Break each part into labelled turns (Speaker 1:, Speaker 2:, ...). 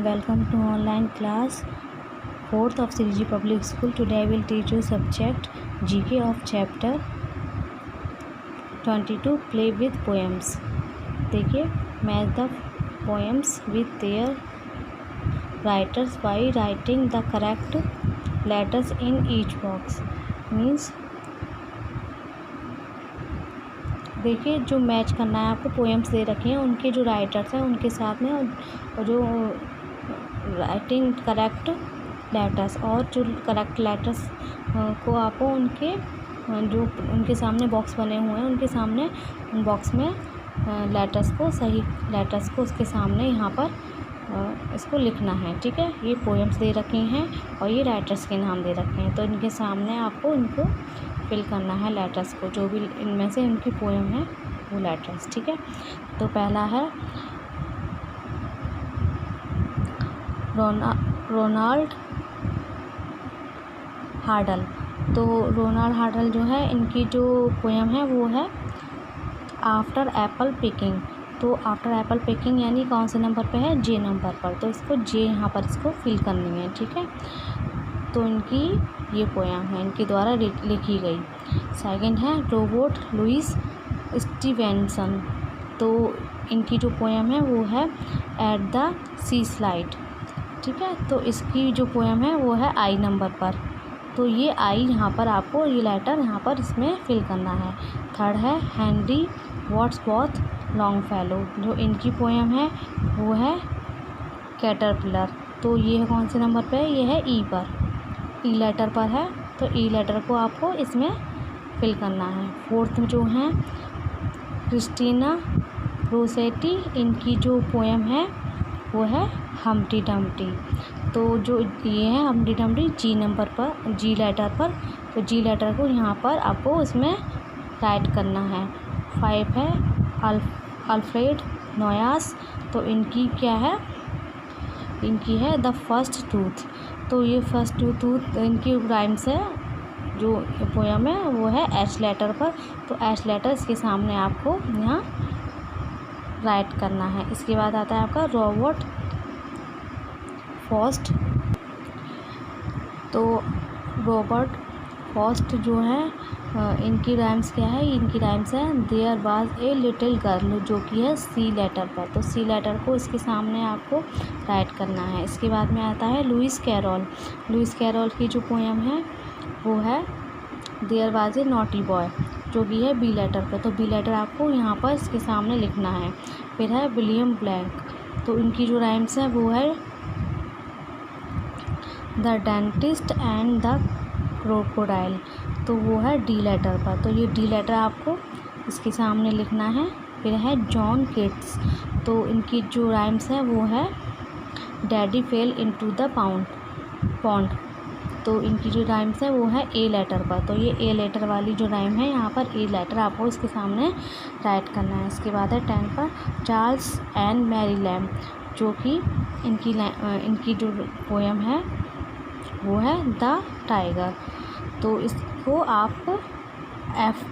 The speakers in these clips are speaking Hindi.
Speaker 1: everyone, welcome to online class 4th of CG Public School. Today I will teach you subject GK of chapter 22 play with poems. देखिए, match the poems with their writers by writing the correct letters in each box. Means देखिए, जो मैच करना है आपको पोएम्स दे रखे हैं उनके जो राइटर्स हैं उनके साथ में और जो राइटिंग करेक्ट लेटर्स और जो करेक्ट लेटर्स को आपको उनके जो उनके सामने बॉक्स बने हुए हैं उनके सामने उन बॉक्स में लेटर्स को सही लेटर्स को उसके सामने यहाँ पर इसको लिखना है। ठीक है, ये पोएम्स दे रखे हैं और ये राइटर्स के नाम दे रखे हैं, तो इनके सामने आपको इनको फिल करना है लेटर्स को, जो भी इनमें से इनकी पोएम है वो लेटर्स। ठीक है, तो पहला है रोनाल्ड हार्डल। तो रोनाल्ड हार्डल जो है इनकी जो पोएम है वो है आफ्टर एप्पल पिकिंग। तो आफ्टर एप्पल पिकिंग यानी कौन से नंबर पे है? जे नंबर पर, तो इसको जे यहाँ पर इसको फिल करनी है। ठीक है, तो इनकी ये पोएम है, इनके द्वारा लिखी गई। सेकंड है रोबर्ट लुइस स्टीवेंसन। तो इनकी जो पोएम है वो है एट द सी स्लाइड। ठीक है, तो इसकी जो पोएम है वो है आई नंबर पर, तो ये आई यहाँ पर आपको ये लेटर यहाँ पर इसमें फिल करना है। थर्ड है हेनरी वर्ड्सवर्थ लॉन्गफेलो। जो इनकी पोएम है वो है कैटरपिलर। तो ये कौन से नंबर पे है? ये है ई पर, ई लेटर पर है, तो ई लेटर को आपको इसमें फिल करना है। फोर्थ में जो है क्रिस्टीना रोसेटी। इनकी जो पोएम है वो है हम्टी डम्टी। तो जो ये है हम्टी डम्टी जी नंबर पर, जी लेटर पर, तो जी लेटर को यहाँ पर आपको इसमें राइट करना है। 5 है अल्फ्रेड नोयास। तो इनकी क्या है? इनकी है द फर्स्ट टूथ। तो ये फर्स्ट टूथ इनकी राइम्स है, जो पोएम है वो है एच लेटर पर, तो एच लेटर इसके सामने आपको यहाँ राइट करना है। इसके बाद आता है आपका रॉबर्ट फॉस्ट। तो रॉबर्ट फॉस्ट जो है इनकी राइम्स क्या है? इनकी राइम्स है there was a little girl, जो कि है सी लेटर पर, तो सी लेटर को इसके सामने आपको राइट करना है। इसके बाद में आता है लुइस कैरोल। लुइस कैरोल की जो पोएम है वो है there was a naughty boy, जो कि है बी लेटर पर, तो बी लेटर आपको यहाँ पर इसके सामने लिखना है। फिर है विलियम ब्लैक। तो इनकी जो राइम्स है वो है the dentist and the crocodile, तो वो है डी लेटर पर, तो ये डी लेटर आपको इसके सामने लिखना है। फिर है जॉन किट्स। तो इनकी जो राइम्स है वो है daddy fail into the pond. तो इनकी जो राइम्स है वो है ए लेटर पर, तो ये ए लेटर वाली जो राइम है यहाँ पर ए लेटर आपको इसके सामने राइट करना है। इसके बाद है 10 पर चार्ल्स एंड मैरी लैम, जो कि इनकी जो पोएम है वो है द टाइगर। तो इसको आप एफ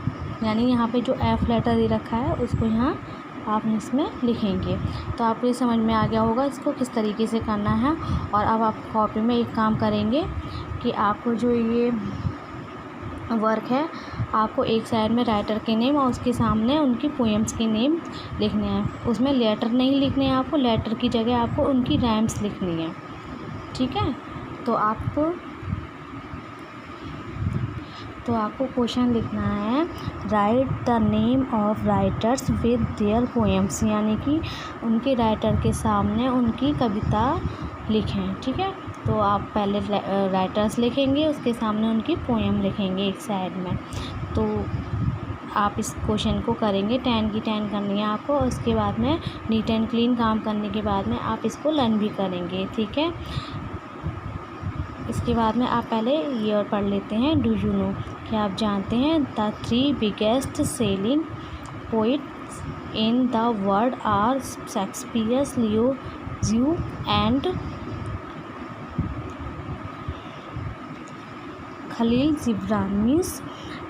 Speaker 1: यानी यहाँ पे जो एफ लेटर दे रखा है उसको यहाँ आप इसमें लिखेंगे। तो आपको ये समझ में आ गया होगा इसको किस तरीके से करना है। और अब आप कॉपी में एक काम करेंगे कि आपको जो ये वर्क है आपको एक साइड में राइटर के नेम और उसके सामने उनकी पोएम्स के नेम लिखने हैं। उसमें लेटर नहीं लिखने हैं आपको, लेटर की जगह आपको उनकी राइम्स लिखनी है। ठीक है, तो आपको क्वेश्चन लिखना है right the name of writers with their poems, यानी कि उनके राइटर के सामने उनकी कविता लिखें। ठीक है, तो आप पहले राइटर्स लिखेंगे, उसके सामने उनकी पोएम लिखेंगे एक साइड में। तो आप इस क्वेश्चन को करेंगे, 10 की 10 करनी है आपको, और उसके बाद में नीट एंड क्लीन काम करने के बाद में आप इसको लर्न भी करेंगे। ठीक है, इसके बाद में आप पहले ये और पढ़ लेते हैं डू यू नो, क्या आप जानते हैं the 3 biggest selling poets in the world are Shakespeare, Lao Tzu and Khalil Gibran. Means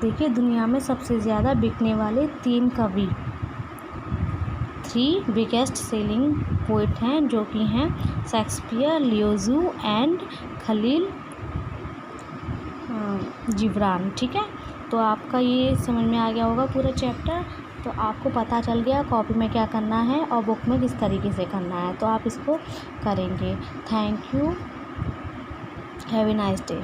Speaker 1: देखिए, दुनिया में सबसे ज़्यादा बिकने वाले 3 कवि 3 बिगेस्ट सेलिंग पोइट हैं, जो कि हैं शेक्सपियर, लियोजू एंड खलील जिब्रान। ठीक है, तो आपका ये समझ में आ गया होगा पूरा चैप्टर। तो आपको पता चल गया कॉपी में क्या करना है और बुक में किस तरीके से करना है, तो आप इसको करेंगे। Thank you, have a nice day.